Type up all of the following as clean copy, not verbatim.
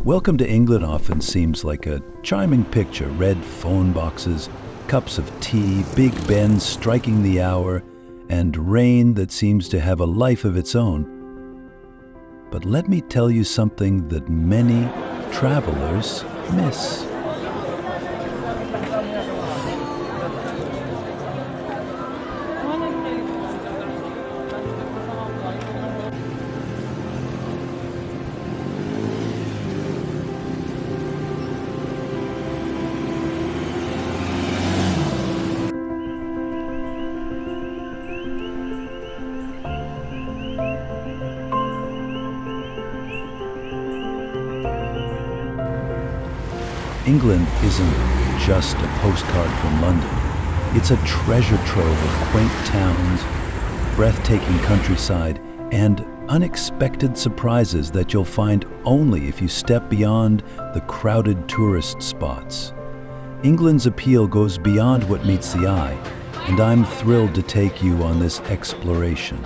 Welcome to England often seems like a charming picture. Red phone boxes, cups of tea, Big Ben striking the hour, and rain that seems to have a life of its own. But let me tell you something that many travelers miss. England isn't just a postcard from London. It's a treasure trove of quaint towns, breathtaking countryside, and unexpected surprises that you'll find only if you step beyond the crowded tourist spots. England's appeal goes beyond what meets the eye, and I'm thrilled to take you on this exploration.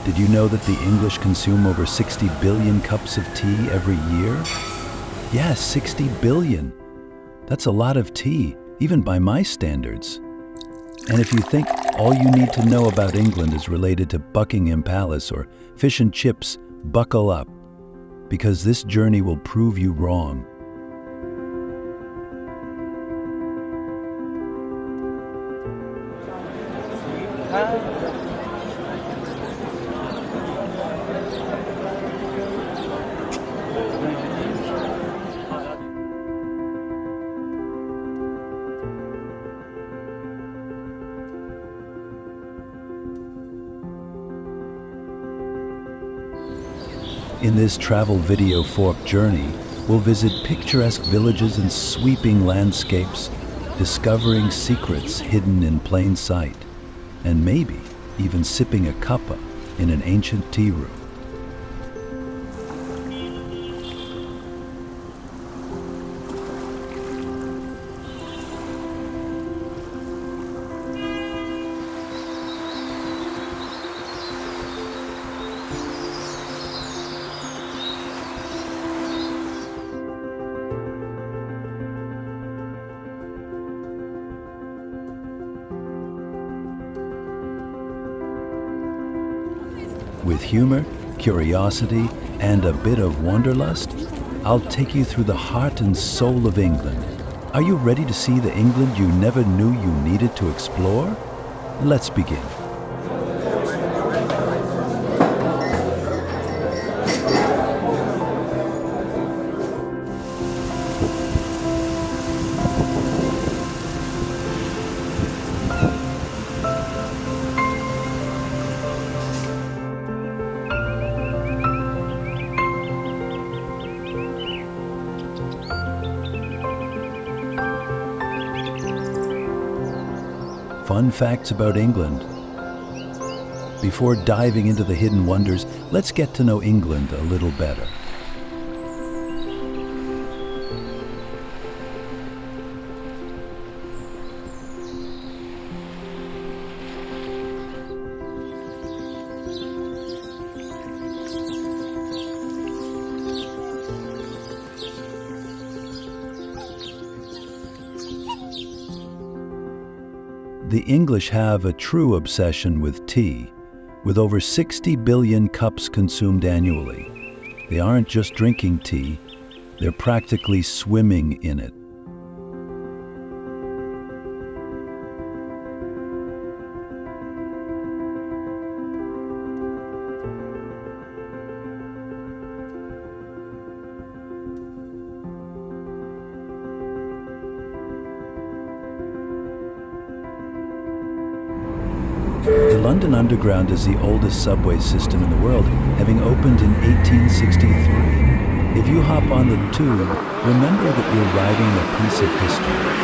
Did you know that the English consume over 60 billion cups of tea every year? Yes, 60 billion. That's a lot of tea, even by my standards. And if you think all you need to know about England is related to Buckingham Palace or fish and chips, buckle up, because this journey will prove you wrong. In this travel video fork journey, we'll visit picturesque villages and sweeping landscapes, discovering secrets hidden in plain sight, and maybe even sipping a cuppa in an ancient tea room. With humor, curiosity, and a bit of wanderlust, I'll take you through the heart and soul of England. Are you ready to see the England you never knew you needed to explore? Let's begin. Fun facts about England. Before diving into the hidden wonders, let's get to know England a little better. The English have a true obsession with tea, with over 60 billion cups consumed annually. They aren't just drinking tea, they're practically swimming in it. The London Underground is the oldest subway system in the world, having opened in 1863. If you hop on the tube, remember that you're riding a piece of history.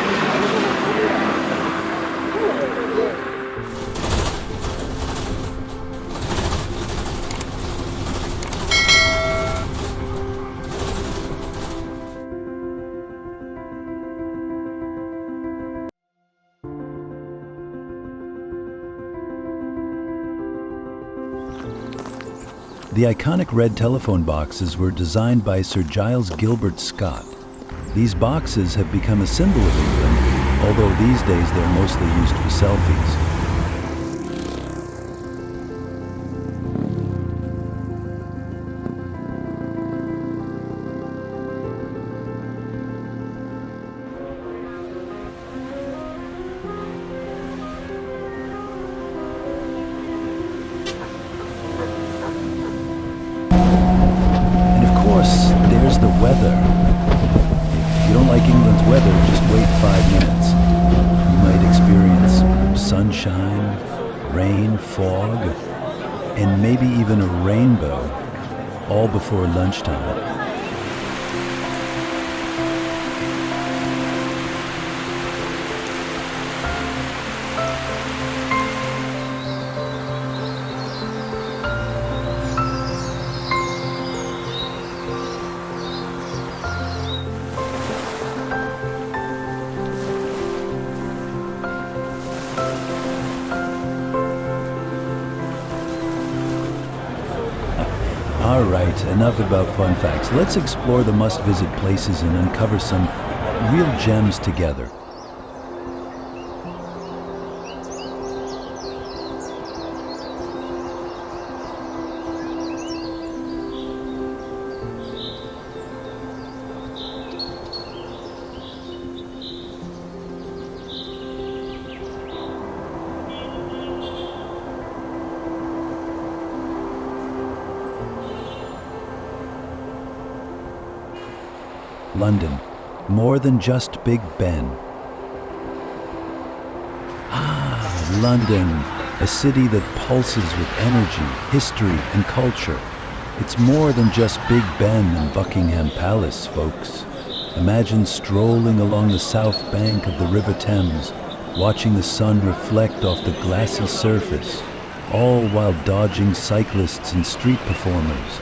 The iconic red telephone boxes were designed by Sir Giles Gilbert Scott. These boxes have become a symbol of England, although these days they're mostly used for selfies. There's the weather. If you don't like England's weather, just wait 5 minutes. You might experience sunshine, rain, fog, and maybe even a rainbow, all before lunchtime. All right, enough about fun facts. Let's explore the must-visit places and uncover some real gems together. London, more than just Big Ben. London, a city that pulses with energy, history, and culture. It's more than just Big Ben and Buckingham Palace, folks. Imagine strolling along the south bank of the River Thames, watching the sun reflect off the glassy surface, all while dodging cyclists and street performers.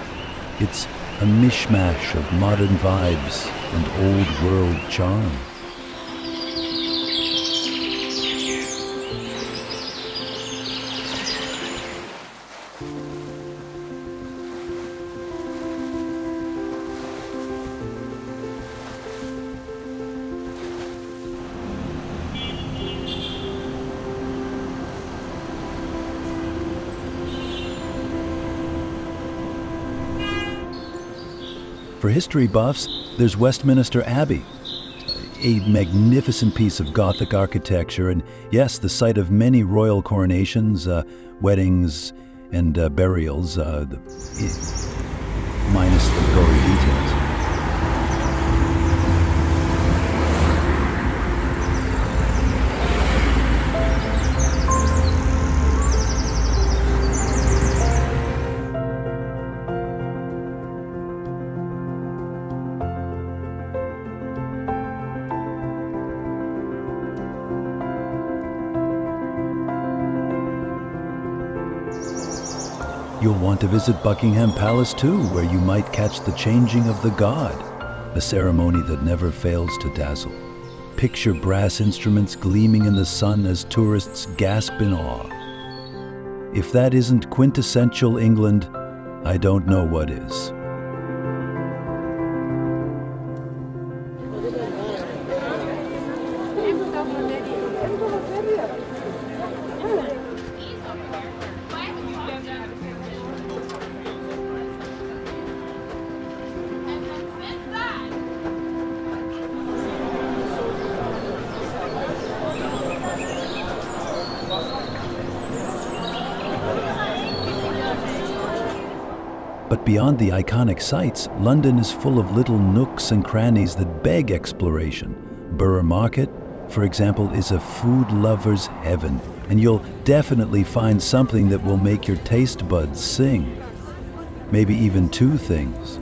It's a mishmash of modern vibes and old-world charm. For history buffs, there's Westminster Abbey, a magnificent piece of Gothic architecture, and yes, the site of many royal coronations, weddings, and burials, minus the gory details. You'll want to visit Buckingham Palace too, where you might catch the changing of the guard, a ceremony that never fails to dazzle. Picture brass instruments gleaming in the sun as tourists gasp in awe. If that isn't quintessential England, I don't know what is. But beyond the iconic sights, London is full of little nooks and crannies that beg exploration. Borough Market, for example, is a food lover's heaven, and you'll definitely find something that will make your taste buds sing. Maybe even two things.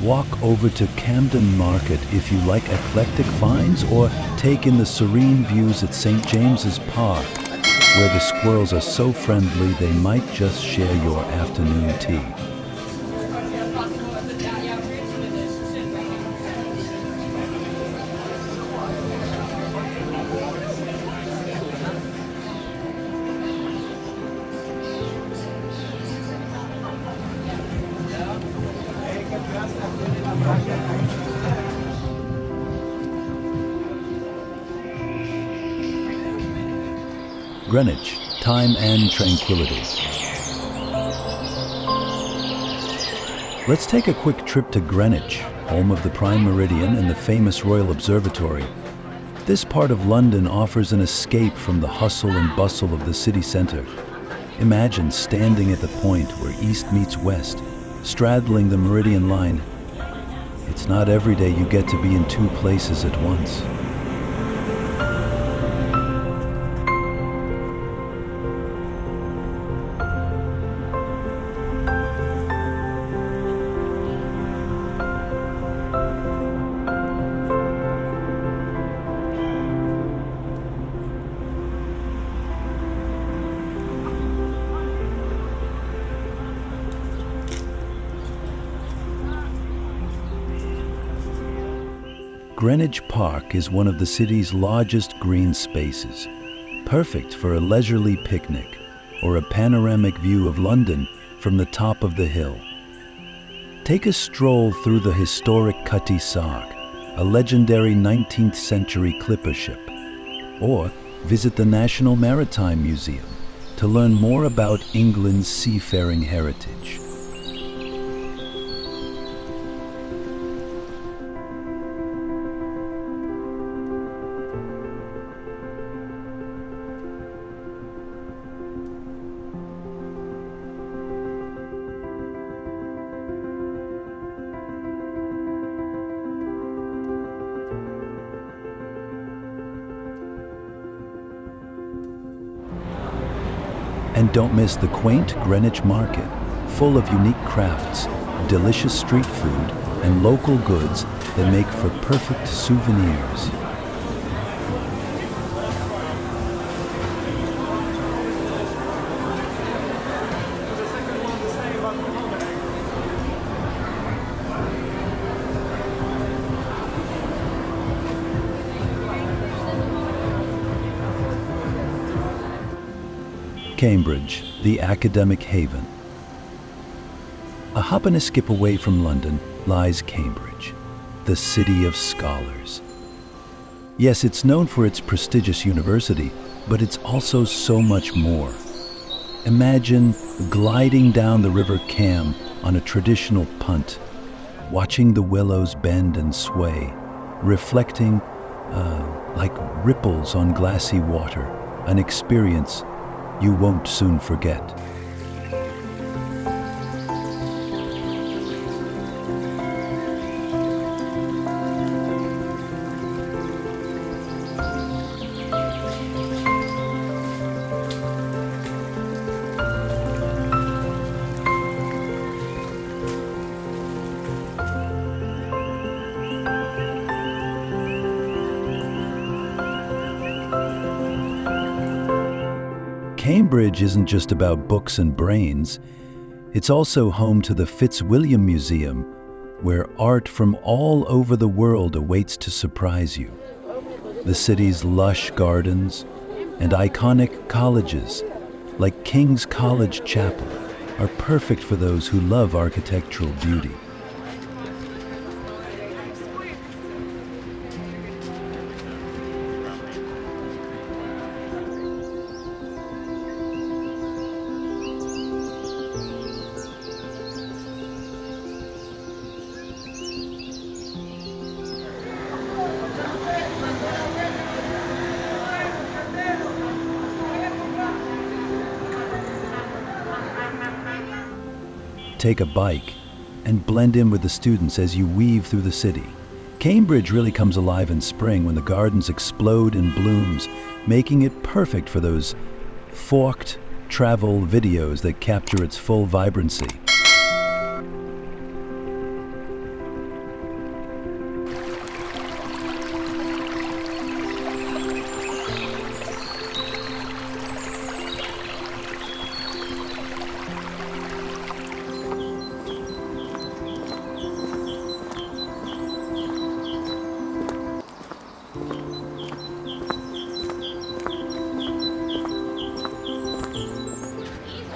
Walk over to Camden Market if you like eclectic finds, or take in the serene views at St. James's Park, where the squirrels are so friendly they might just share your afternoon tea. Greenwich, time and tranquility. Let's take a quick trip to Greenwich, home of the Prime Meridian and the famous Royal Observatory. This part of London offers an escape from the hustle and bustle of the city centre. Imagine standing at the point where east meets west, straddling the Meridian line. It's not every day you get to be in two places at once. Greenwich Park is one of the city's largest green spaces, perfect for a leisurely picnic or a panoramic view of London from the top of the hill. Take a stroll through the historic Cutty Sark, a legendary 19th century clipper ship, or visit the National Maritime Museum to learn more about England's seafaring heritage. And don't miss the quaint Greenwich Market, full of unique crafts, delicious street food, and local goods that make for perfect souvenirs. Cambridge, the academic haven. A hop and a skip away from London lies Cambridge, the city of scholars. Yes, it's known for its prestigious university, but it's also so much more. Imagine gliding down the River Cam on a traditional punt, watching the willows bend and sway, reflecting like ripples on glassy water, an experience you won't soon forget. Cambridge isn't just about books and brains. It's also home to the Fitzwilliam Museum, where art from all over the world awaits to surprise you. The city's lush gardens and iconic colleges, like King's College Chapel, are perfect for those who love architectural beauty. Take a bike and blend in with the students as you weave through the city. Cambridge really comes alive in spring when the gardens explode in blooms, making it perfect for those forked travel videos that capture its full vibrancy.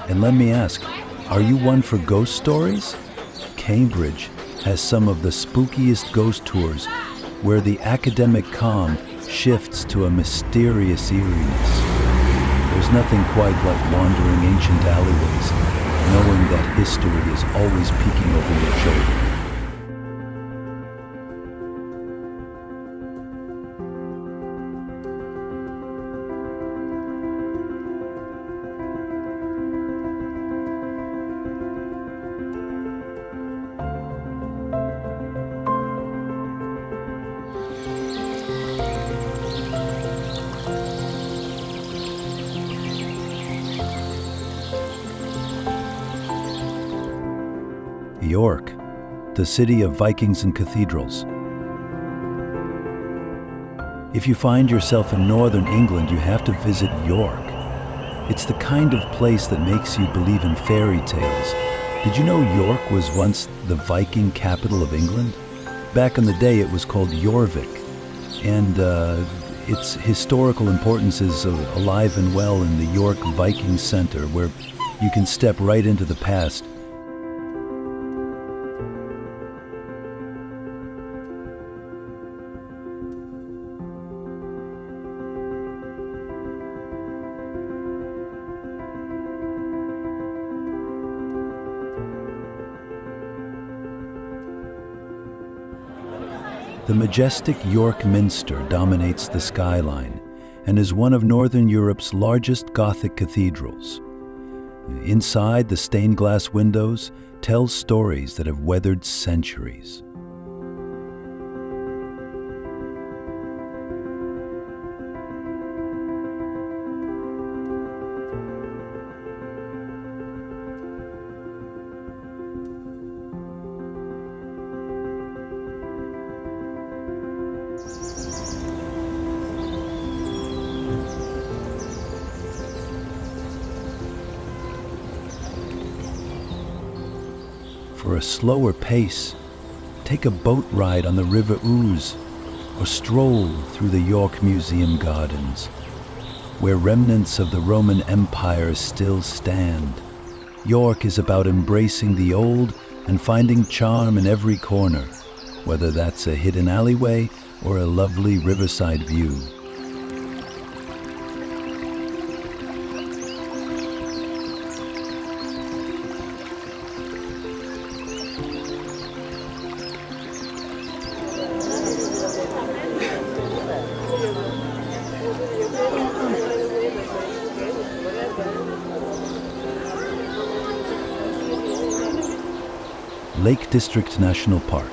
And let me ask, are you one for ghost stories? Cambridge has some of the spookiest ghost tours where the academic calm shifts to a mysterious eeriness. There's nothing quite like wandering ancient alleyways, knowing that history is always peeking over your shoulder. York, the city of Vikings and cathedrals. If you find yourself in northern England, you have to visit York. It's the kind of place that makes you believe in fairy tales. Did you know York was once the Viking capital of England? Back in the day, it was called Jorvik, and its historical importance is alive and well in the York Viking Center, where you can step right into the past. The majestic York Minster dominates the skyline and is one of Northern Europe's largest Gothic cathedrals. Inside, the stained glass windows tell stories that have weathered centuries. For a slower pace, take a boat ride on the River Ouse or stroll through the York Museum gardens, where remnants of the Roman Empire still stand. York is about embracing the old and finding charm in every corner, whether that's a hidden alleyway or a lovely riverside view. Lake District National Park,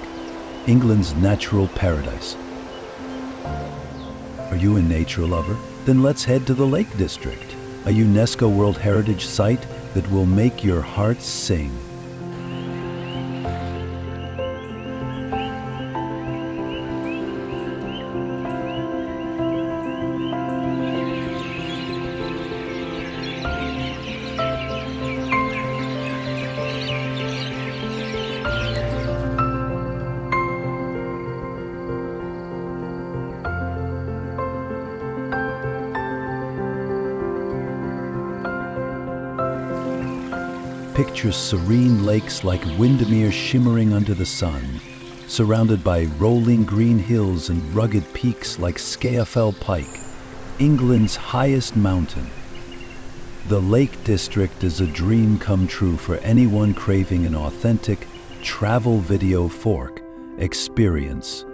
England's natural paradise. Are you a nature lover? Then let's head to the Lake District, a UNESCO World Heritage Site that will make your heart sing. Picture serene lakes like Windermere shimmering under the sun, surrounded by rolling green hills and rugged peaks like Scafell Pike, England's highest mountain. The Lake District is a dream come true for anyone craving an authentic travel video fork experience.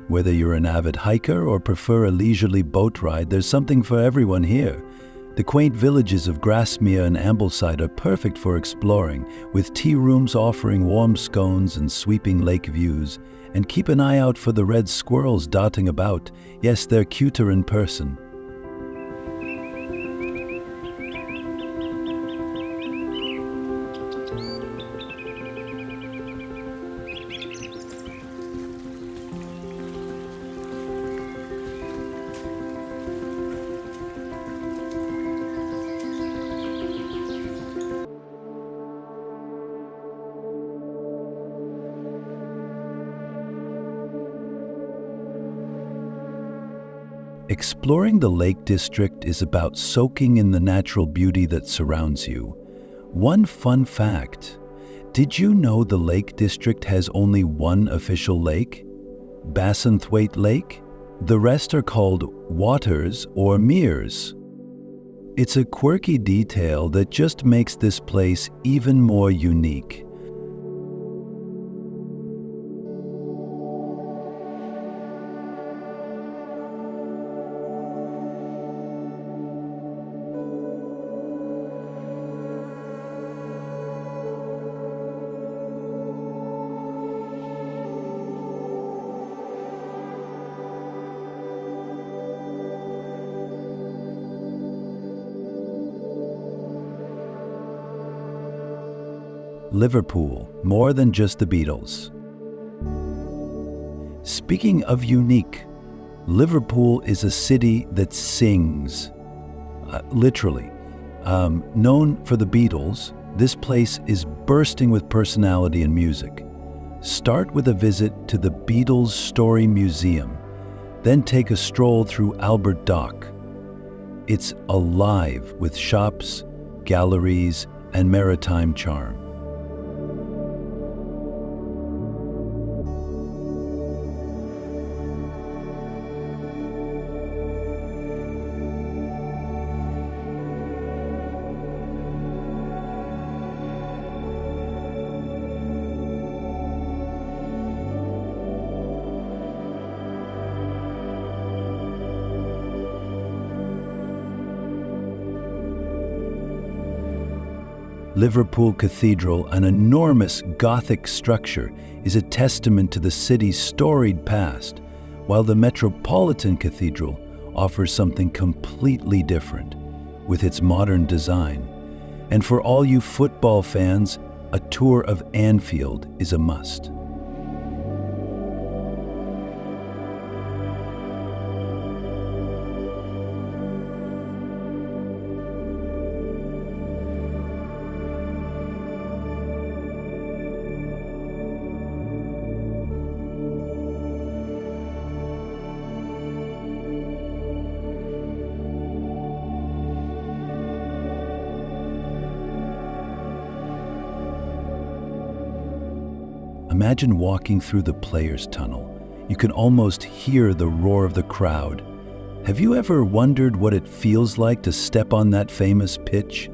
Whether you're an avid hiker or prefer a leisurely boat ride, there's something for everyone here. The quaint villages of Grasmere and Ambleside are perfect for exploring, with tea rooms offering warm scones and sweeping lake views. And keep an eye out for the red squirrels darting about. Yes, they're cuter in person. Exploring the Lake District is about soaking in the natural beauty that surrounds you. One fun fact: did you know the Lake District has only one official lake? Bassenthwaite Lake? The rest are called waters or meres. It's a quirky detail that just makes this place even more unique. Liverpool, more than just the Beatles. Speaking of unique, Liverpool is a city that sings. Literally. Known for the Beatles, this place is bursting with personality and music. Start with a visit to the Beatles Story Museum, then take a stroll through Albert Dock. It's alive with shops, galleries, and maritime charm. Liverpool Cathedral, an enormous Gothic structure, is a testament to the city's storied past, while the Metropolitan Cathedral offers something completely different with its modern design. And for all you football fans, a tour of Anfield is a must. Imagine walking through the Players' Tunnel. You can almost hear the roar of the crowd. Have you ever wondered what it feels like to step on that famous pitch?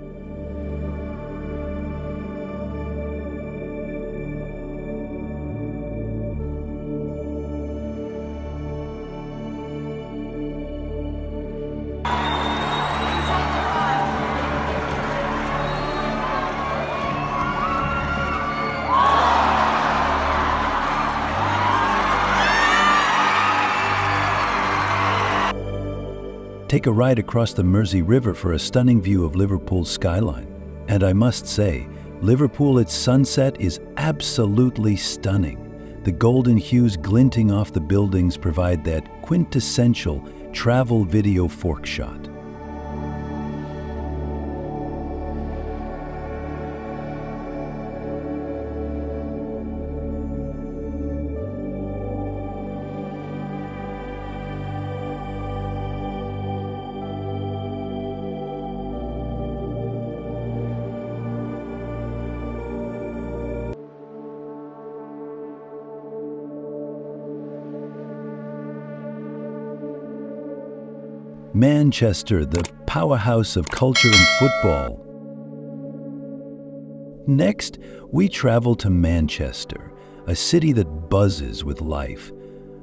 Take a ride across the Mersey River for a stunning view of Liverpool's skyline. And I must say, Liverpool at sunset is absolutely stunning. The golden hues glinting off the buildings provide that quintessential travel video fork shot. Manchester, the powerhouse of culture and football. Next, we travel to Manchester, a city that buzzes with life.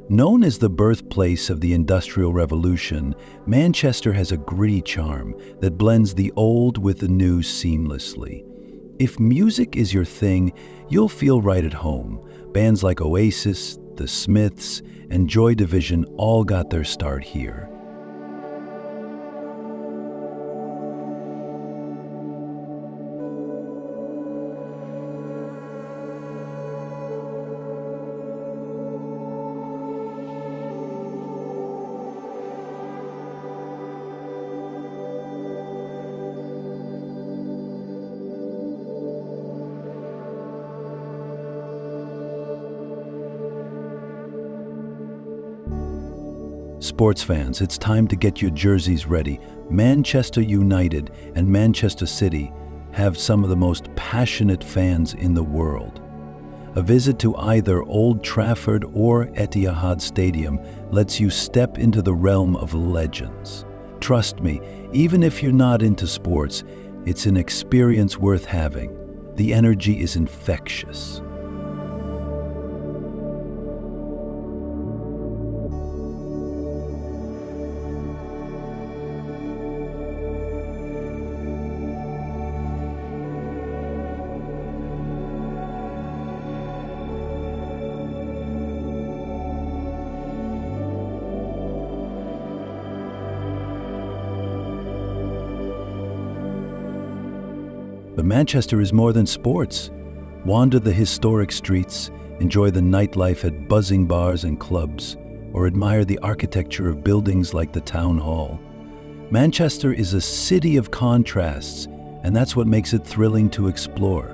Known as the birthplace of the Industrial Revolution, Manchester has a gritty charm that blends the old with the new seamlessly. If music is your thing, you'll feel right at home. Bands like Oasis, The Smiths, and Joy Division all got their start here. Sports fans, it's time to get your jerseys ready. Manchester United and Manchester City have some of the most passionate fans in the world. A visit to either Old Trafford or Etihad Stadium lets you step into the realm of legends. Trust me, even if you're not into sports, it's an experience worth having. The energy is infectious. But Manchester is more than sports. Wander the historic streets, enjoy the nightlife at buzzing bars and clubs, or admire the architecture of buildings like the Town Hall. Manchester is a city of contrasts, and that's what makes it thrilling to explore.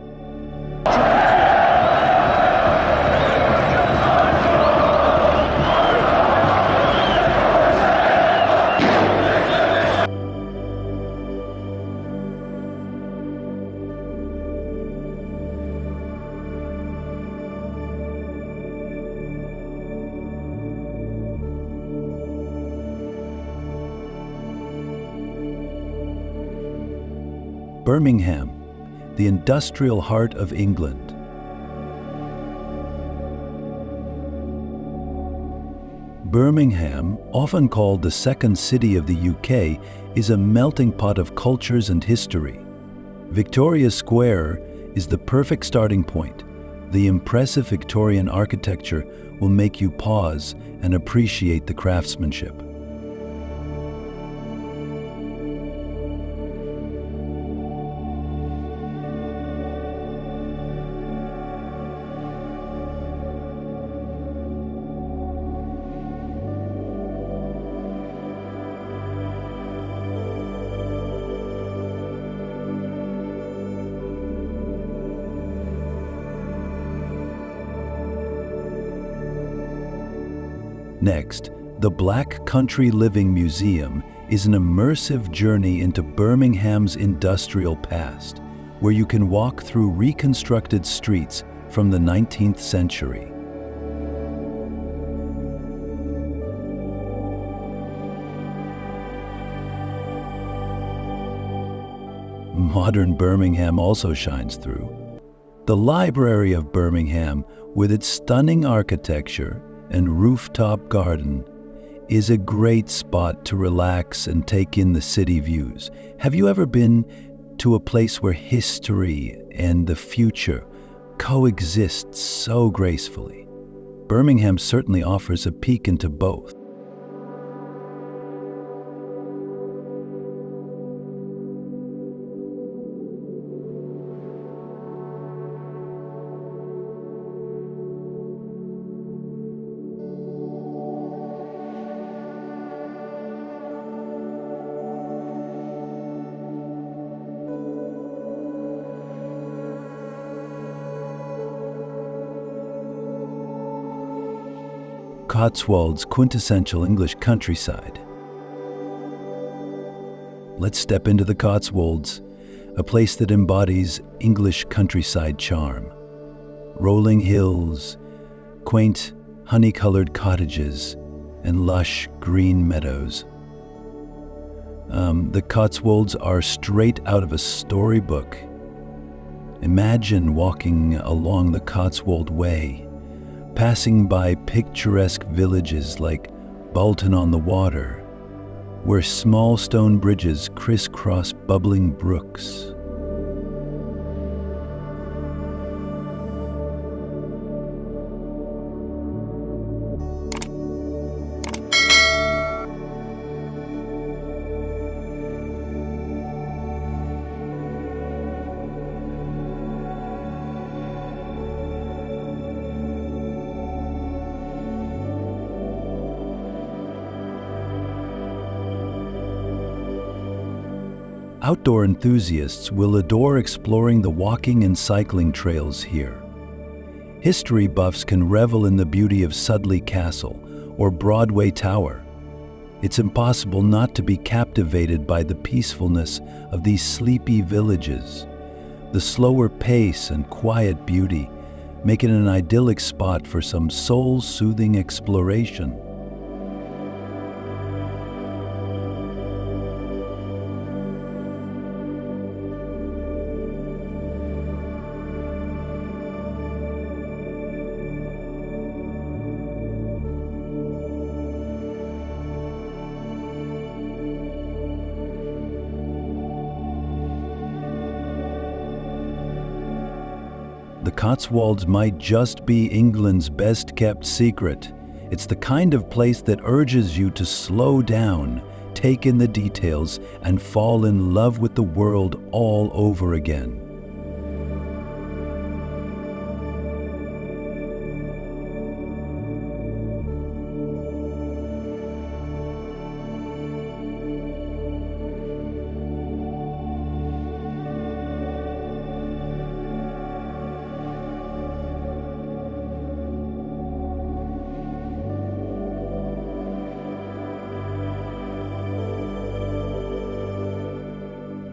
Birmingham, the industrial heart of England. Birmingham, often called the second city of the UK, is a melting pot of cultures and history. Victoria Square is the perfect starting point. The impressive Victorian architecture will make you pause and appreciate the craftsmanship. Next, the Black Country Living Museum is an immersive journey into Birmingham's industrial past, where you can walk through reconstructed streets from the 19th century. Modern Birmingham also shines through. The Library of Birmingham, with its stunning architecture and rooftop garden, is a great spot to relax and take in the city views. Have you ever been to a place where history and the future coexist so gracefully? Birmingham certainly offers a peek into both. Cotswolds' quintessential English countryside. Let's step into the Cotswolds, a place that embodies English countryside charm. Rolling hills, quaint honey-colored cottages, and lush green meadows. The Cotswolds are straight out of a storybook. Imagine walking along the Cotswold Way, passing by picturesque villages like Bolton-on-the-Water, where small stone bridges crisscross bubbling brooks. Outdoor enthusiasts will adore exploring the walking and cycling trails here. History buffs can revel in the beauty of Sudley Castle or Broadway Tower, It's impossible not to be captivated by the peacefulness of these sleepy villages. The slower pace and quiet beauty make it an idyllic spot for some soul-soothing exploration. The Cotswolds might just be England's best-kept secret. It's the kind of place that urges you to slow down, take in the details, and fall in love with the world all over again.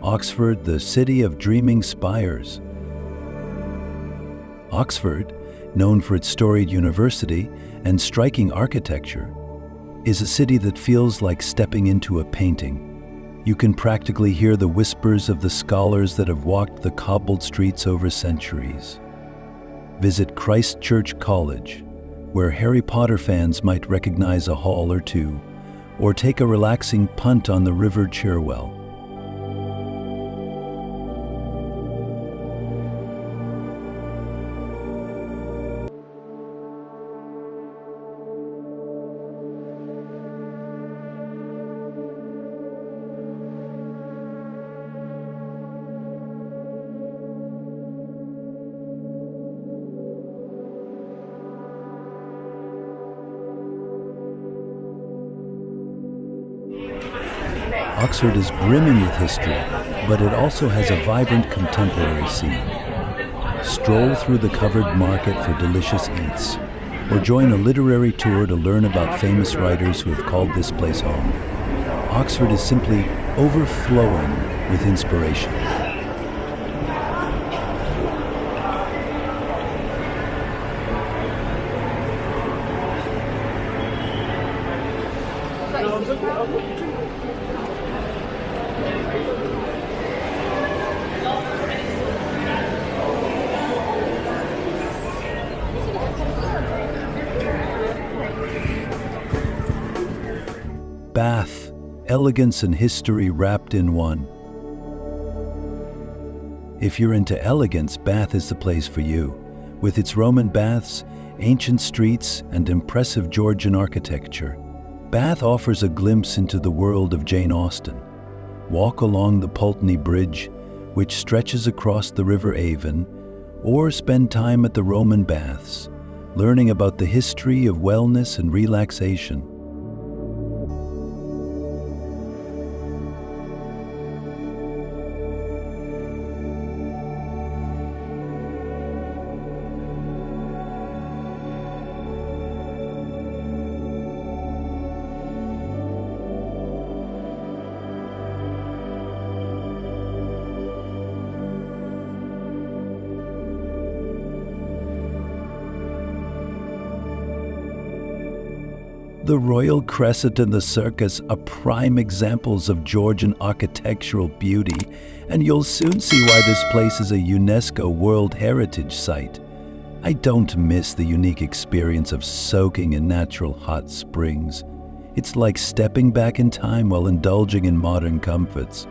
Oxford, the city of dreaming spires. Oxford, known for its storied university and striking architecture, is a city that feels like stepping into a painting. You can practically hear the whispers of the scholars that have walked the cobbled streets over centuries. Visit Christ Church College, where Harry Potter fans might recognize a hall or two, or take a relaxing punt on the River Cherwell. Oxford is brimming with history, but it also has a vibrant contemporary scene. Stroll through the covered market for delicious eats, or join a literary tour to learn about famous writers who have called this place home. Oxford is simply overflowing with inspiration. Bath, elegance and history wrapped in one. If you're into elegance, Bath is the place for you. With its Roman baths, ancient streets, and impressive Georgian architecture, Bath offers a glimpse into the world of Jane Austen. Walk along the Pulteney Bridge, which stretches across the River Avon, or spend time at the Roman baths, learning about the history of wellness and relaxation. The Royal Crescent and the Circus are prime examples of Georgian architectural beauty, and you'll soon see why this place is a UNESCO World Heritage Site. I don't miss the unique experience of soaking in natural hot springs. It's like stepping back in time while indulging in modern comforts.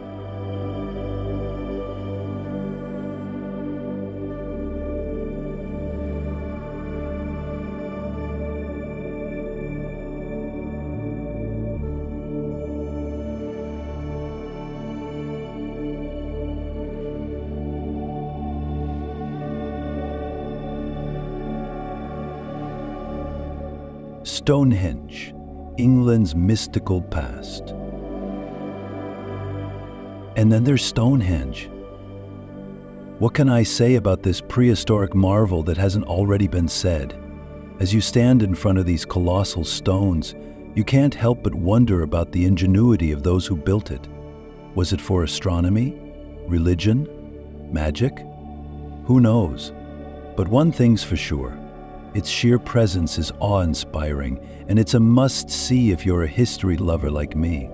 Stonehenge, England's mystical past. And then there's Stonehenge. What can I say about this prehistoric marvel that hasn't already been said? As you stand in front of these colossal stones, You can't help but wonder about the ingenuity of those who built it. Was it for astronomy, religion, magic? Who knows? But one thing's for sure. Its sheer presence is awe-inspiring, and it's a must-see if you're a history lover like me.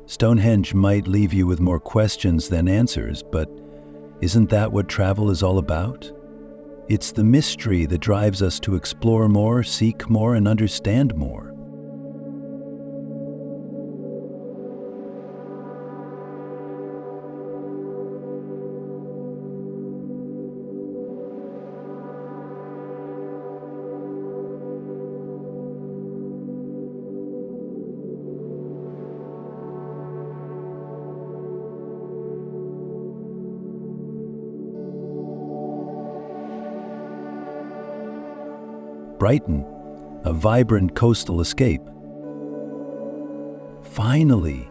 Stonehenge might leave you with more questions than answers, but isn't that what travel is all about? It's the mystery that drives us to explore more, seek more, and understand more. Brighton, a vibrant coastal escape. Finally,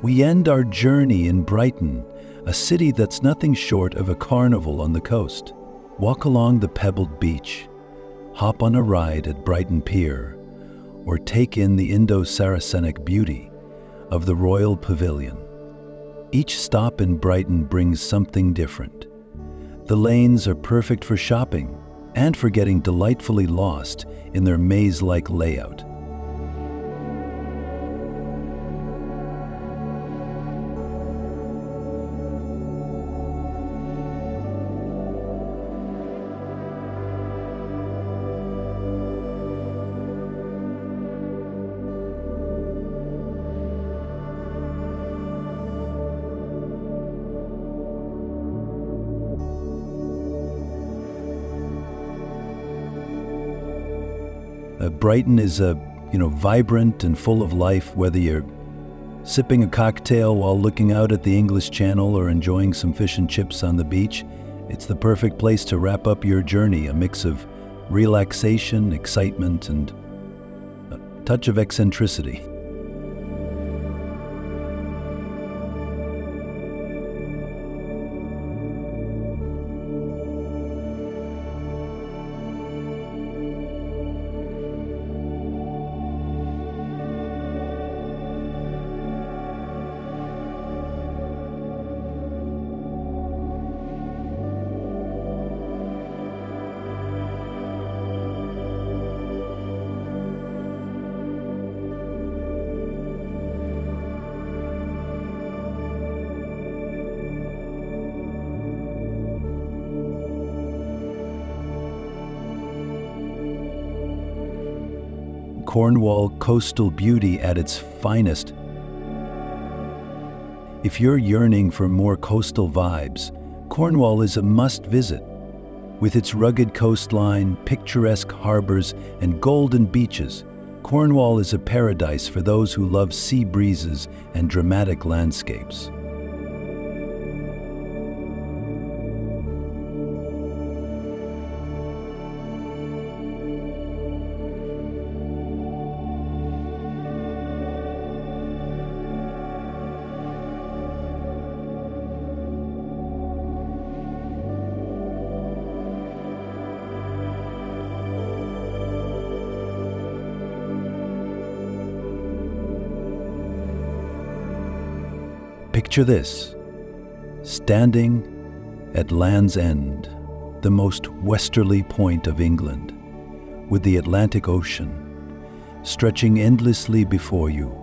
we end our journey in Brighton, a city that's nothing short of a carnival on the coast. Walk along the pebbled beach, hop on a ride at Brighton Pier, or take in the Indo-Saracenic beauty of the Royal Pavilion. Each stop in Brighton brings something different. The lanes are perfect for shopping and for getting delightfully lost in their maze-like layout. Brighton is vibrant and full of life, whether you're sipping a cocktail while looking out at the English Channel or enjoying some fish and chips on the beach. It's the perfect place to wrap up your journey, a mix of relaxation, excitement, and a touch of eccentricity. Cornwall coastal beauty at its finest. If you're yearning for more coastal vibes, Cornwall is a must-visit. With its rugged coastline, picturesque harbors, and golden beaches, Cornwall is a paradise for those who love sea breezes and dramatic landscapes. Picture this, standing at Land's End, the most westerly point of England, with the Atlantic Ocean stretching endlessly before you.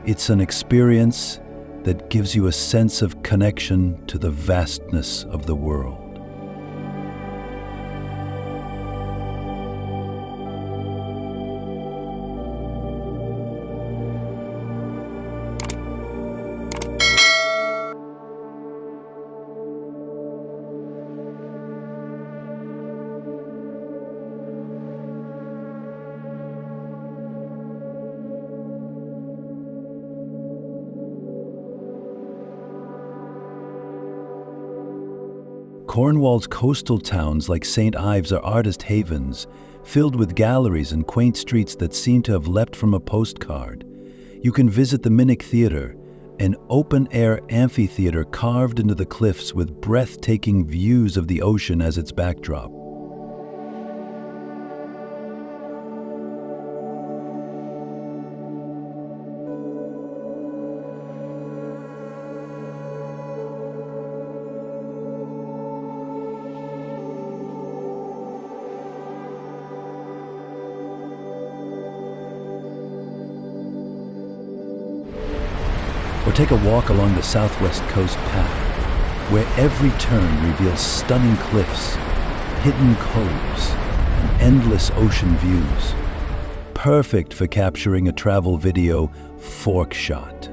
It's an experience that gives you a sense of connection to the vastness of the world. Cornwall's coastal towns like St. Ives are artist havens, filled with galleries and quaint streets that seem to have leapt from a postcard. You can visit the Minic Theatre, an open-air amphitheater carved into the cliffs with breathtaking views of the ocean as its backdrop. Or take a walk along the southwest coast path, where every turn reveals stunning cliffs, hidden coves, and endless ocean views. Perfect for capturing a travel video fork shot.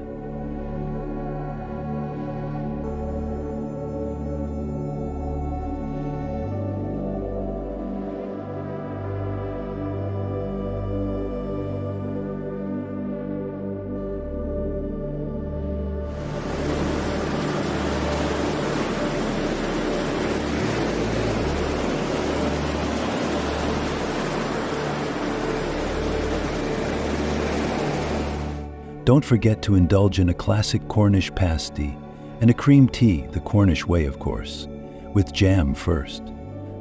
Don't forget to indulge in a classic Cornish pasty and a cream tea, the Cornish way, of course, with jam first.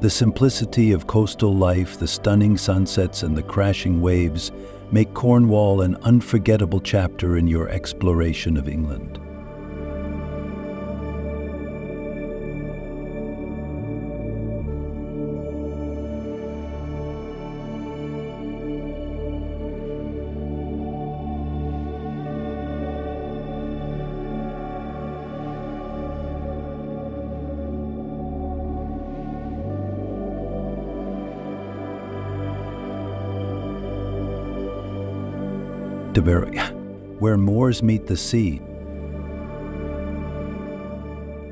The simplicity of coastal life, the stunning sunsets, and the crashing waves make Cornwall an unforgettable chapter in your exploration of England. Where moors meet the sea.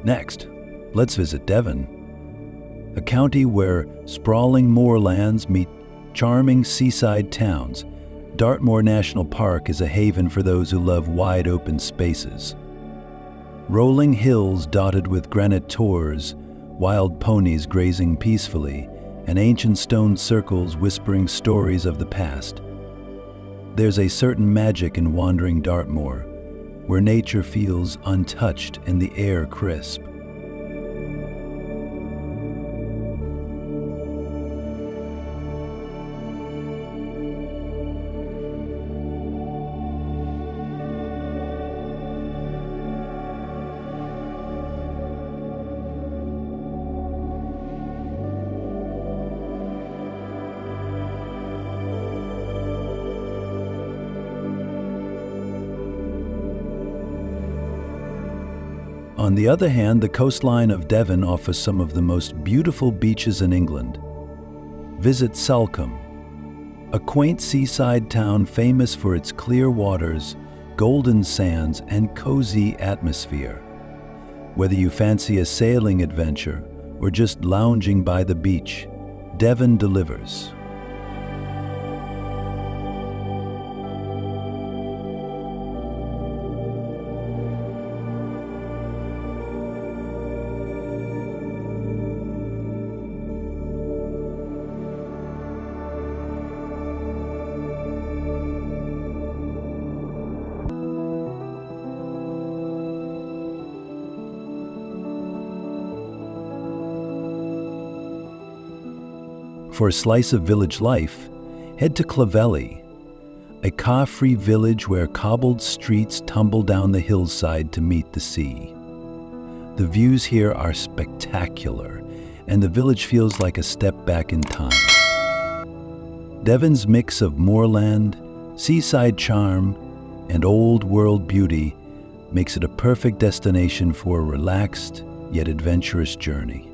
Next, let's visit Devon, a county where sprawling moorlands meet charming seaside towns. Dartmoor National Park is a haven for those who love wide open spaces. Rolling hills dotted with granite tors, wild ponies grazing peacefully, and ancient stone circles whispering stories of the past. There's a certain magic in wandering Dartmoor, where nature feels untouched and the air crisp. On the other hand, the coastline of Devon offers some of the most beautiful beaches in England. Visit Salcombe, a quaint seaside town famous for its clear waters, golden sands, and cozy atmosphere. Whether you fancy a sailing adventure or just lounging by the beach, Devon delivers. For a slice of village life, head to Clovelly, a car-free village where cobbled streets tumble down the hillside to meet the sea. The views here are spectacular, and the village feels like a step back in time. Devon's mix of moorland, seaside charm, and old-world beauty makes it a perfect destination for a relaxed yet adventurous journey.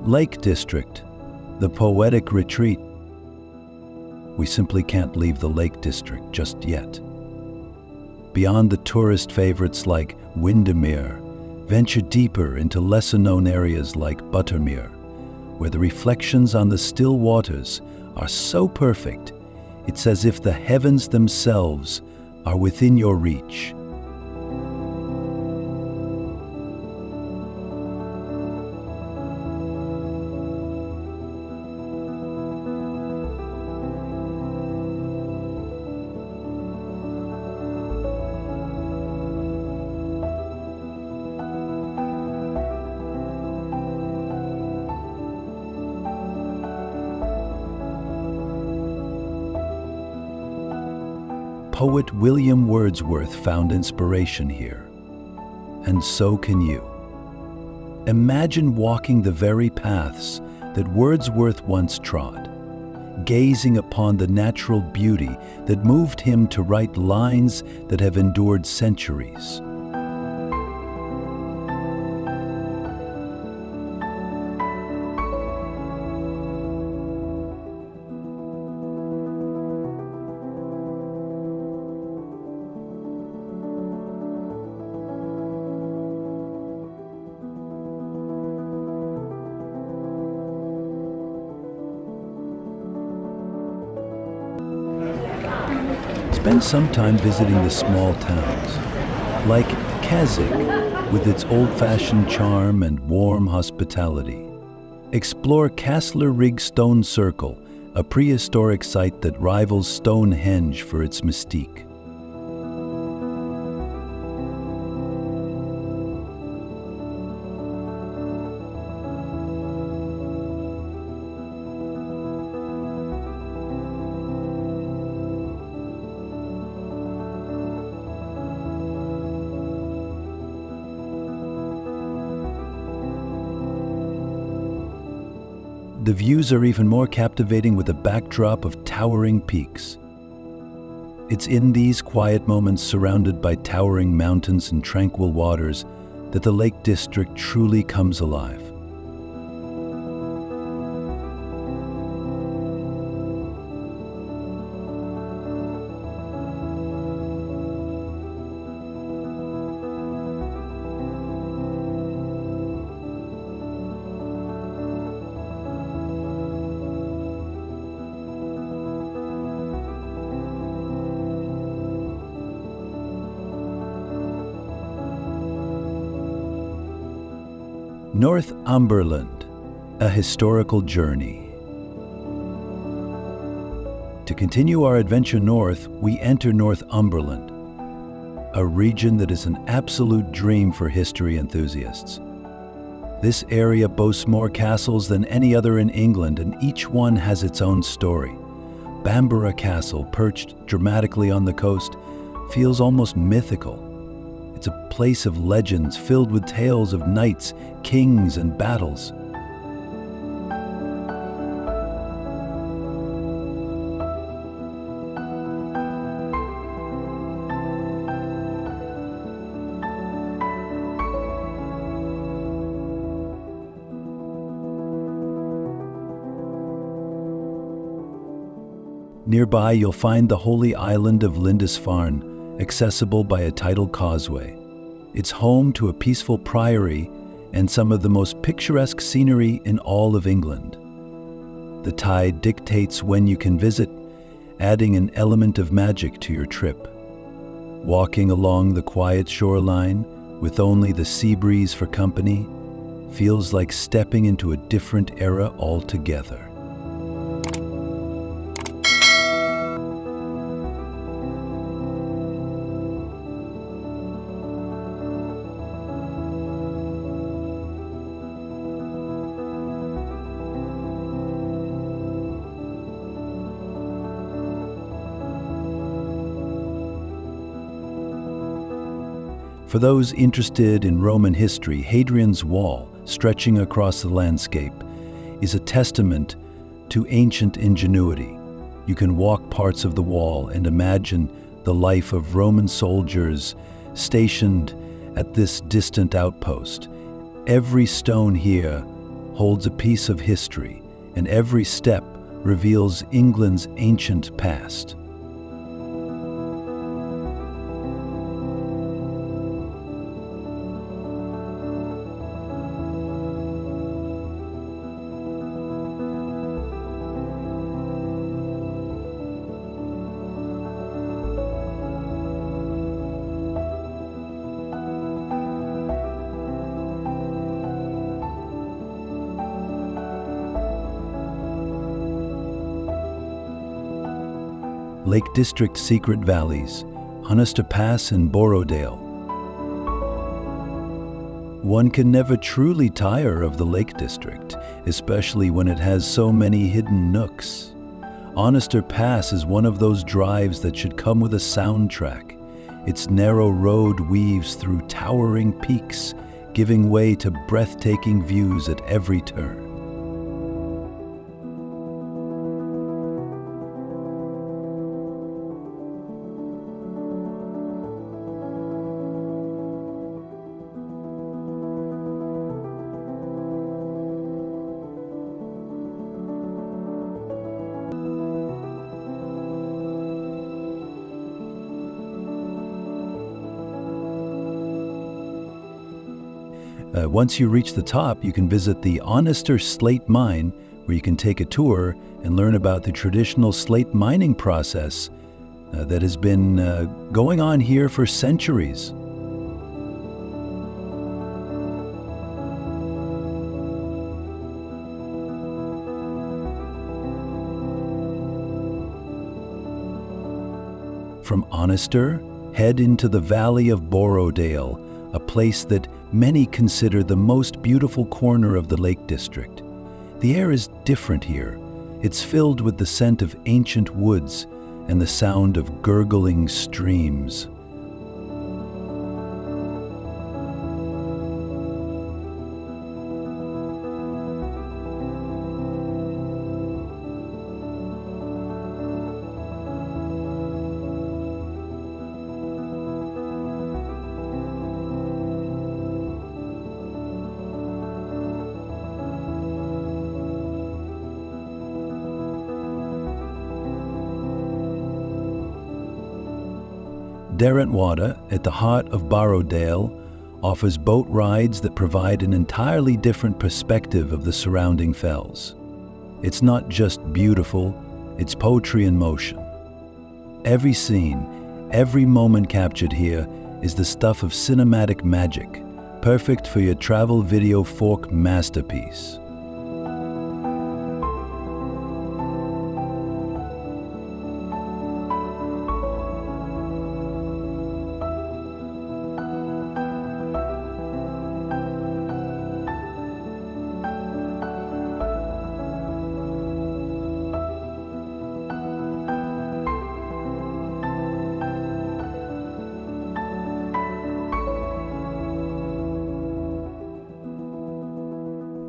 Lake District, the poetic retreat. We simply can't leave the Lake District just yet. Beyond the tourist favorites like Windermere, venture deeper into lesser-known areas like Buttermere, where the reflections on the still waters are so perfect, it's as if the heavens themselves are within your reach. Poet William Wordsworth found inspiration here, and so can you. Imagine walking the very paths that Wordsworth once trod, gazing upon the natural beauty that moved him to write lines that have endured centuries. Spend some time visiting the small towns, like Keswick, with its old-fashioned charm and warm hospitality. Explore Castler-Rig Stone Circle, a prehistoric site that rivals Stonehenge for its mystique. The views are even more captivating with a backdrop of towering peaks. It's in these quiet moments surrounded by towering mountains and tranquil waters that the Lake District truly comes alive. Northumberland, a historical journey. To continue our adventure north, we enter Northumberland, a region that is an absolute dream for history enthusiasts. This area boasts more castles than any other in England, and each one has its own story. Bamborough Castle, perched dramatically on the coast, feels almost mythical. It's a place of legends filled with tales of knights, kings, and battles. Nearby, you'll find the holy island of Lindisfarne, accessible by a tidal causeway. It's home to a peaceful priory and some of the most picturesque scenery in all of England. The tide dictates when you can visit, adding an element of magic to your trip. Walking along the quiet shoreline with only the sea breeze for company feels like stepping into a different era altogether. For those interested in Roman history, Hadrian's Wall, stretching across the landscape, is a testament to ancient ingenuity. You can walk parts of the wall and imagine the life of Roman soldiers stationed at this distant outpost. Every stone here holds a piece of history, and every step reveals England's ancient past. Lake District secret valleys, Honister Pass and Borrowdale. One can never truly tire of the Lake District, especially when it has so many hidden nooks. Honister Pass is one of those drives that should come with a soundtrack. Its narrow road weaves through towering peaks, giving way to breathtaking views at every turn. Once you reach the top, you can visit the Honister Slate Mine, where you can take a tour and learn about the traditional slate mining process that has been going on here for centuries. From Honister, head into the Valley of Borrowdale, a place that many consider the most beautiful corner of the Lake District. The air is different here. It's filled with the scent of ancient woods and the sound of gurgling streams. Derwentwater, at the heart of Borrowdale, offers boat rides that provide an entirely different perspective of the surrounding fells. It's not just beautiful, it's poetry in motion. Every scene, every moment captured here is the stuff of cinematic magic, perfect for your travel video fork masterpiece.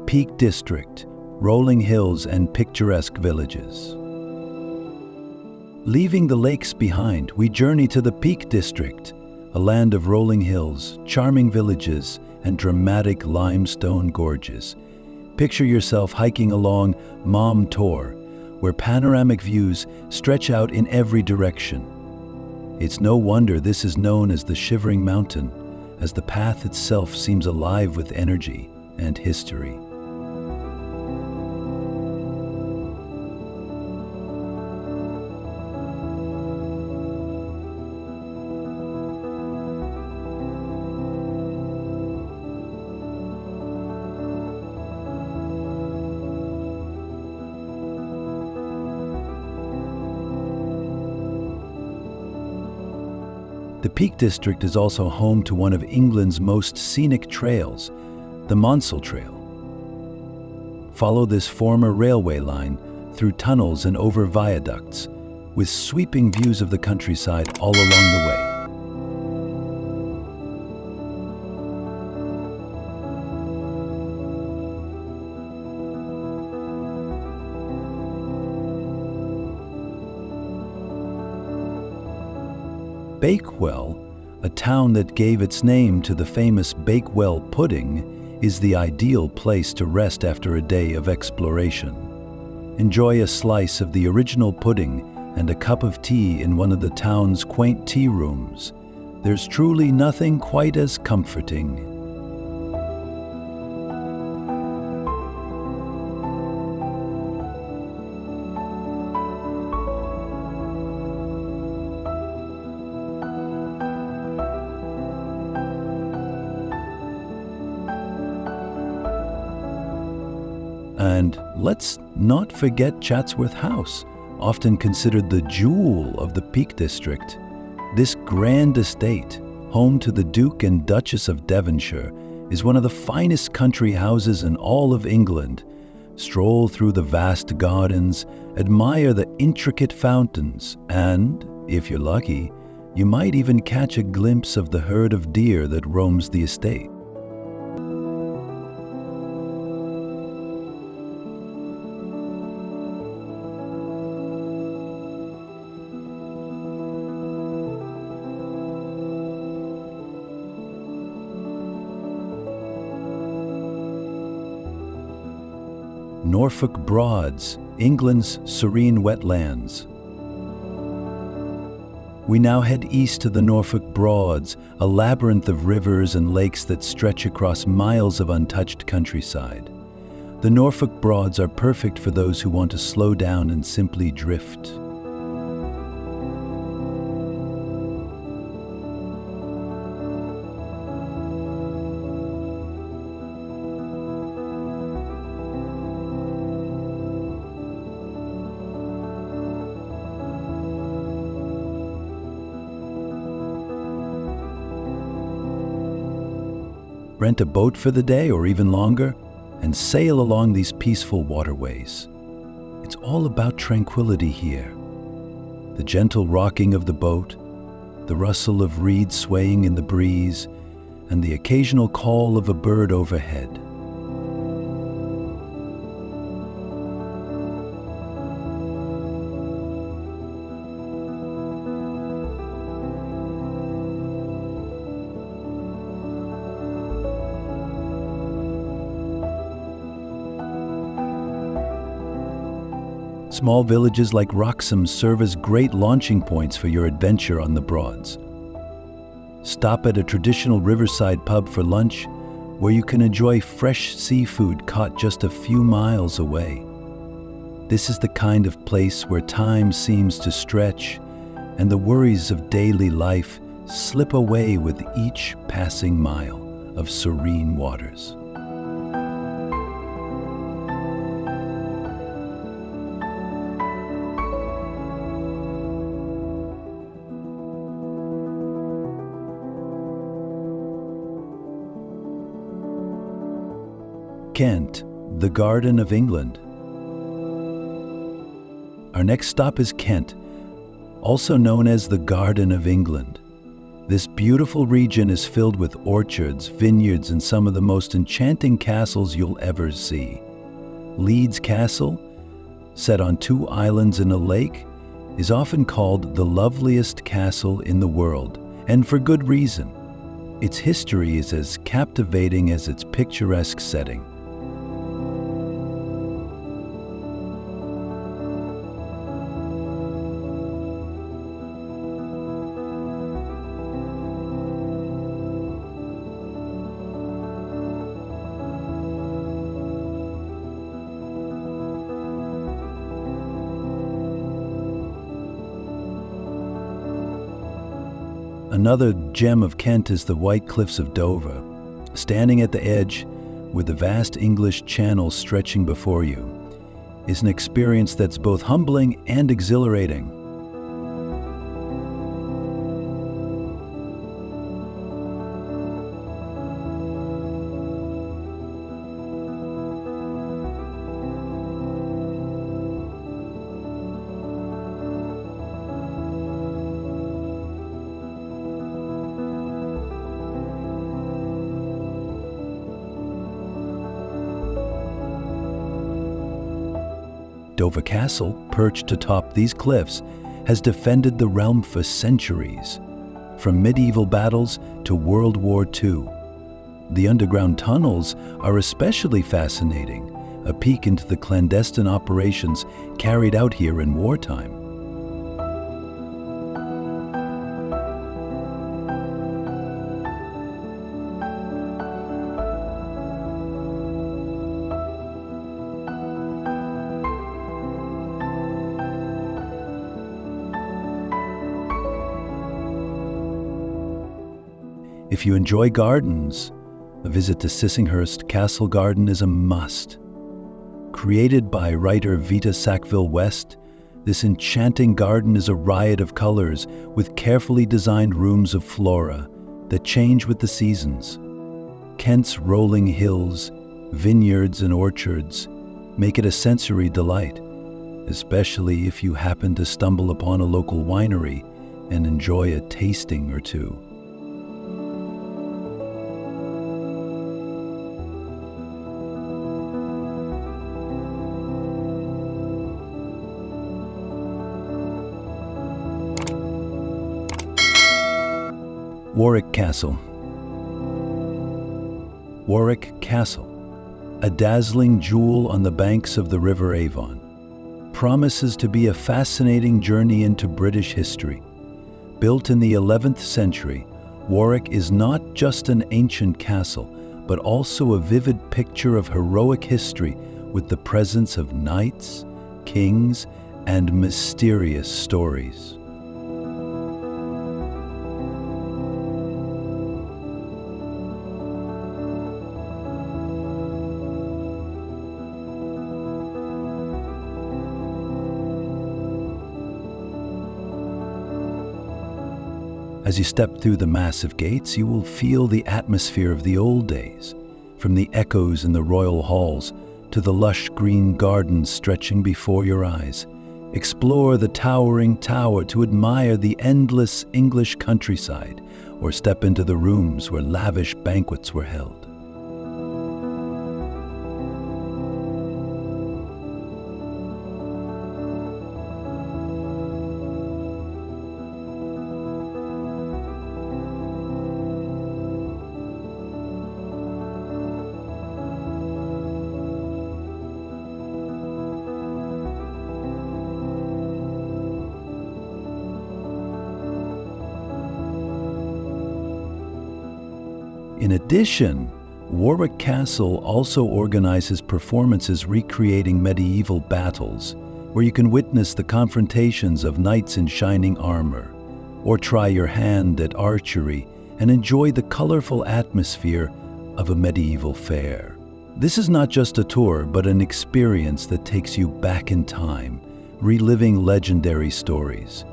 Peak District, rolling hills and picturesque villages. Leaving the lakes behind, we journey to the Peak District, a land of rolling hills, charming villages, and dramatic limestone gorges. Picture yourself hiking along Mom Tor, where panoramic views stretch out in every direction. It's no wonder this is known as the Shivering Mountain, as the path itself seems alive with energy and history. The Peak District is also home to one of England's most scenic trails, the Monsell Trail. Follow this former railway line through tunnels and over viaducts, with sweeping views of the countryside all along the way. Bakewell, a town that gave its name to the famous Bakewell pudding, is the ideal place to rest after a day of exploration. Enjoy a slice of the original pudding and a cup of tea in one of the town's quaint tea rooms. There's truly nothing quite as comforting. And let's not forget Chatsworth House, often considered the jewel of the Peak District, this grand estate, home to the Duke and Duchess of Devonshire, is one of the finest country houses in all of England. Stroll through the vast gardens, admire the intricate fountains, and, if you're lucky, you might even catch a glimpse of the herd of deer that roams the estate. Norfolk Broads, England's serene wetlands. We now head east to the Norfolk Broads, a labyrinth of rivers and lakes that stretch across miles of untouched countryside. The Norfolk Broads are perfect for those who want to slow down and simply drift. Rent a boat for the day or even longer, and sail along these peaceful waterways. It's all about tranquility here. The gentle rocking of the boat, the rustle of reeds swaying in the breeze, and the occasional call of a bird overhead. Small villages like Wroxham serve as great launching points for your adventure on the Broads. Stop at a traditional riverside pub for lunch, where you can enjoy fresh seafood caught just a few miles away. This is the kind of place where time seems to stretch, and the worries of daily life slip away with each passing mile of serene waters. Kent, the Garden of England. Our next stop is Kent, also known as the Garden of England. This beautiful region is filled with orchards, vineyards, and some of the most enchanting castles you'll ever see. Leeds Castle, set on 2 islands in a lake, is often called the loveliest castle in the world, and for good reason. Its history is as captivating as its picturesque setting. Another gem of Kent is the White Cliffs of Dover. Standing at the edge, with the vast English Channel stretching before you, is an experience that's both humbling and exhilarating. Dover Castle, perched atop these cliffs, has defended the realm for centuries, from medieval battles to World War II. The underground tunnels are especially fascinating, a peek into the clandestine operations carried out here in wartime. If you enjoy gardens, a visit to Sissinghurst Castle Garden is a must. Created by writer Vita Sackville-West, This enchanting garden is a riot of colors with carefully designed rooms of flora that change with the seasons. Kent's rolling hills, vineyards and orchards make it a sensory delight, especially if you happen to stumble upon a local winery and enjoy a tasting or two. Warwick Castle. Warwick Castle, a dazzling jewel on the banks of the River Avon, promises to be a fascinating journey into British history. Built in the 11th century, Warwick is not just an ancient castle, but also a vivid picture of heroic history with the presence of knights, kings, and mysterious stories. As you step through the massive gates, you will feel the atmosphere of the old days, from the echoes in the royal halls to the lush green gardens stretching before your eyes. Explore the towering tower to admire the endless English countryside, or step into the rooms where lavish banquets were held. In addition, Warwick Castle also organizes performances recreating medieval battles, where you can witness the confrontations of knights in shining armor, or try your hand at archery and enjoy the colorful atmosphere of a medieval fair. This is not just a tour, but an experience that takes you back in time, reliving legendary stories.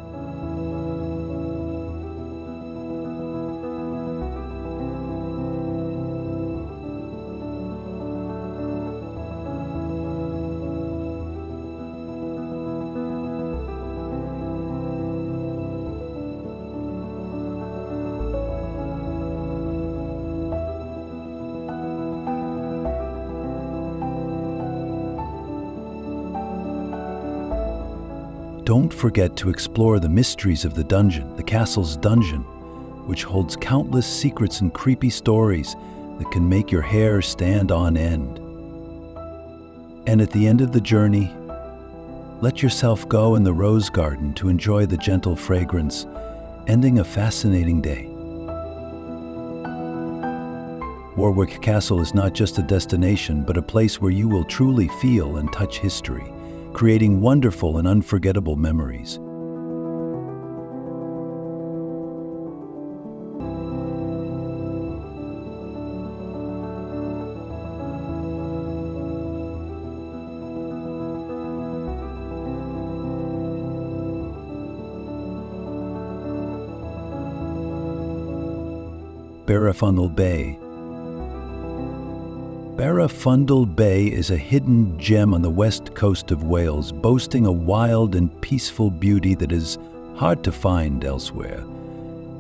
Don't forget to explore the mysteries of the dungeon, the castle's dungeon, which holds countless secrets and creepy stories that can make your hair stand on end. And at the end of the journey, let yourself go in the rose garden to enjoy the gentle fragrance, ending a fascinating day. Warwick Castle is not just a destination, but a place where you will truly feel and touch history, creating wonderful and unforgettable memories. Barafundle Bay. Barafundle Bay is a hidden gem on the west coast of Wales, boasting a wild and peaceful beauty that is hard to find elsewhere.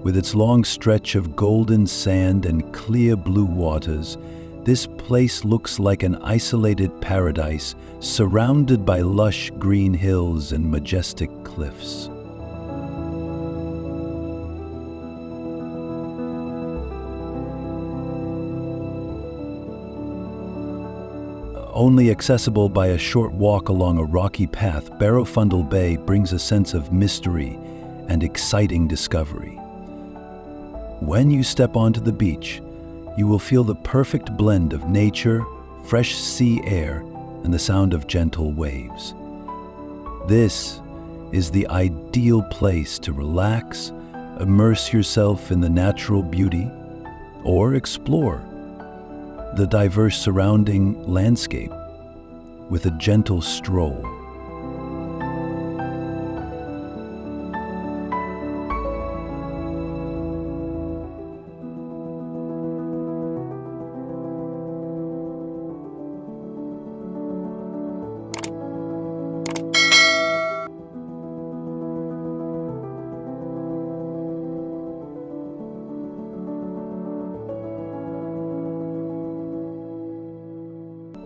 With its long stretch of golden sand and clear blue waters, this place looks like an isolated paradise surrounded by lush green hills and majestic cliffs. Only accessible by a short walk along a rocky path, Barafundle Bay brings a sense of mystery and exciting discovery. When you step onto the beach, you will feel the perfect blend of nature, fresh sea air, and the sound of gentle waves. This is the ideal place to relax, immerse yourself in the natural beauty, or explore the diverse surrounding landscape with a gentle stroll.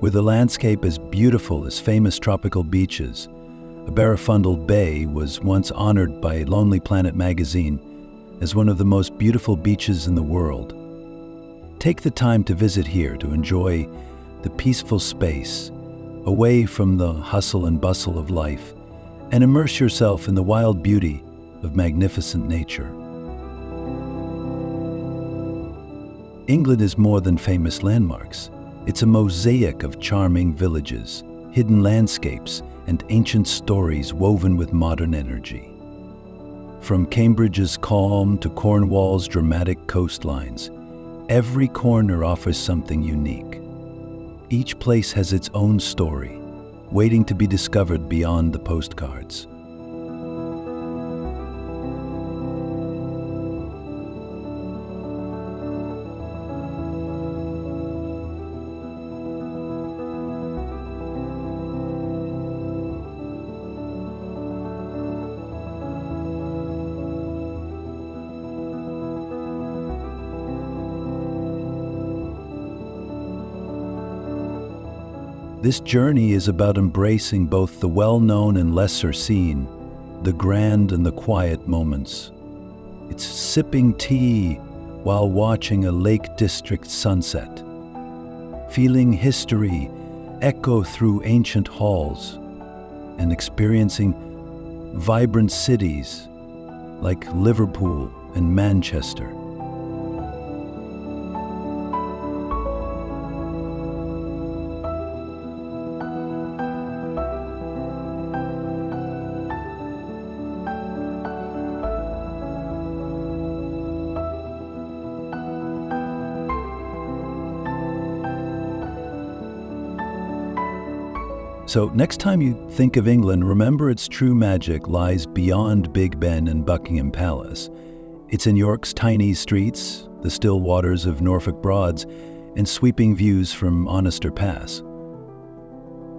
with a landscape as beautiful as famous tropical beaches. Barafundle Bay was once honored by Lonely Planet magazine as one of the most beautiful beaches in the world. Take the time to visit here to enjoy the peaceful space, away from the hustle and bustle of life, and immerse yourself in the wild beauty of magnificent nature. England is more than famous landmarks. It's a mosaic of charming villages, hidden landscapes, and ancient stories woven with modern energy. From Cambridge's calm to Cornwall's dramatic coastlines, every corner offers something unique. Each place has its own story, waiting to be discovered beyond the postcards. This journey is about embracing both the well-known and lesser seen, the grand and the quiet moments. It's sipping tea while watching a Lake District sunset, feeling history echo through ancient halls, and experiencing vibrant cities like Liverpool and Manchester. So next time you think of England, remember its true magic lies beyond Big Ben and Buckingham Palace. It's in York's tiny streets, the still waters of Norfolk Broads, and sweeping views from Honester Pass.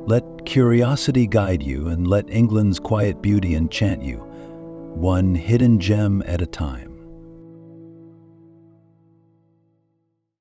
Let curiosity guide you and let England's quiet beauty enchant you, one hidden gem at a time.